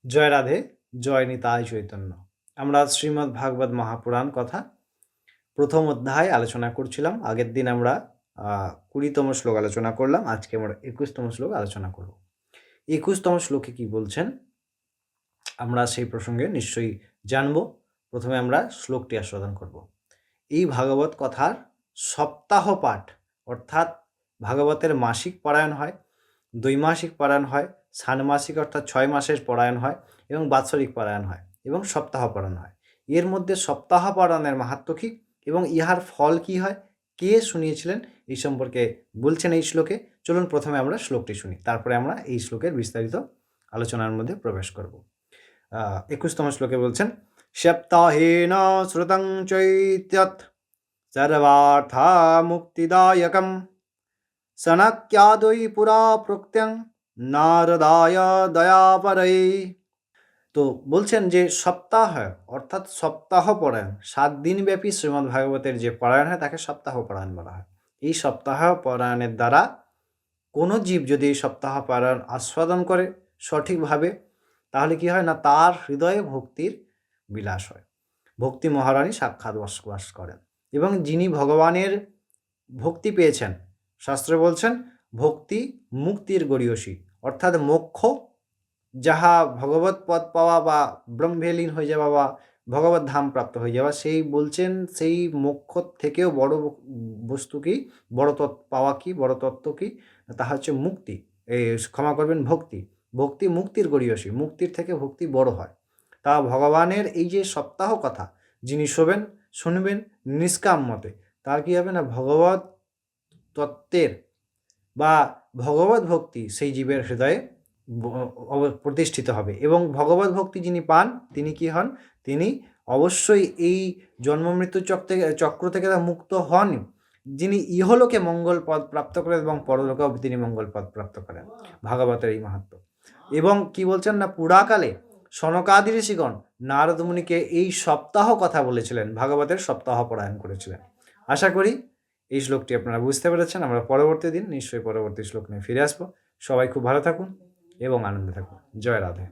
জয় রাধে, জয় নিতাই চৈতন্য। আমরা শ্রীমদ্ ভাগবত মহাপুরাণ কথা প্রথম অধ্যায় আলোচনা করছিলাম। আগের দিন আমরা 20তম শ্লোক আলোচনা করলাম। আজকে আমরা 21তম শ্লোক আলোচনা করব। 21তম শ্লোকে কি বলছেন আমরা সেই প্রসঙ্গে নিশ্চয়ই জানব। প্রথমে আমরা শ্লোকটি আস্বাদন করব। এই ভাগবত কথার সপ্তাহ পাঠ, অর্থাৎ ভাগবতের মাসিক পারায়ণ হয়, দ্বৈমাসিক পারায়ণ হয়, ষান্মাসিক অর্থাৎ 6 মাসের পারায়ণ হয় এবং বাৎসরিক পারায়ণ হয় এবং সপ্তাহ পারায়ণ হয়। এর মধ্যে সপ্তাহ পারায়ণের মাহাত্ম্য কী এবং ইহার ফল কি হয়, কে শুনিয়েছিলেন, এই সম্পর্কে বলছেন এই শ্লোকে। চলুন প্রথমে আমরা শ্লোকটি শুনি, তারপরে আমরা এই শ্লোকের বিস্তারিত আলোচনার মধ্যে প্রবেশ করব। 21তম শ্লোকে বলছেন, সপ্তাহেন শ্রুতং চৈত্যৎ সর্বার্থা মুক্তিদায়কম সনক্যাদৈ পুরা প্রত্যং নারদায় দয়াপরৈ। তো বলছেন যে সপ্তাহ অর্থাৎ সপ্তাহ পরায়ণ, 7 দিনব্যাপী শ্রীমদ্ ভাগবতের যে পারায়ণ হয় তাকে সপ্তাহ পারায়ণ বলা হয়। এই সপ্তাহ পারায়ণের দ্বারা কোনো জীব যদি এই সপ্তাহ পারায়ণ আস্বাদন করে সঠিকভাবে, তাহলে কি হয় না, তার হৃদয়ে ভক্তির বিলাস হয়, ভক্তি মহারানী সাক্ষাৎ বাস করেন। এবং যিনি ভগবানের ভক্তি পেয়েছেন, শাস্ত্রে বলছেন ভক্তি মুক্তির গরীয়সী, অর্থাৎ মোক্ষ, যাহা ভগবত পদ পাওয়া বা ব্রহ্মে লীন হয়ে যাওয়া বা ভগবত ধাম প্রাপ্ত হয়ে যাওয়া, সেই বলছেন সেই মোক্ষ থেকেও বড় বস্তু কি, বড় পাওয়া কি, বড় তত্ত্ব কি, তাহা হচ্ছে মুক্তি। এই ক্ষমা করবেন, ভক্তি। ভক্তি মুক্তির গরীয়সী, মুক্তির থেকে ভক্তি বড় হয়। তা ভগবানের এই যে সপ্তাহ কথা যিনি শুনবেন নিষ্কাম মতে, তার কি হবে না, ভগবত তত্ত্বের বা ভগবত ভক্তি সেই জীবের হৃদয়ে প্রতিষ্ঠিত হবে। এবং ভগবত ভক্তি যিনি পান তিনি কি হন, তিনি অবশ্যই এই জন্মমৃত্যু চক্র থেকে মুক্ত হন। যিনি ইহলোকে মঙ্গল পদ প্রাপ্ত করেন এবং পরলোকেও তিনি মঙ্গল পদ প্রাপ্ত করেন, ভাগবতের এই মাহাত্ম্য। এবং কি বলছেন না, পুরাকালে সনকাদি ঋষিগণ নারদ মুনিকে এই সপ্তাহ কথা বলেছিলেন, ভাগবতের সপ্তাহ পারায়ণ করেছিলেন। আশা করি এই শ্লোকটি আপনারা বুঝতে পেরেছেন। আমরা পরবর্তী দিন নিশ্চয়ই পরবর্তী শ্লোক নিয়ে ফিরে আসবো। সবাই খুব ভালো থাকুন এবং আনন্দে থাকুন। জয় রাধে।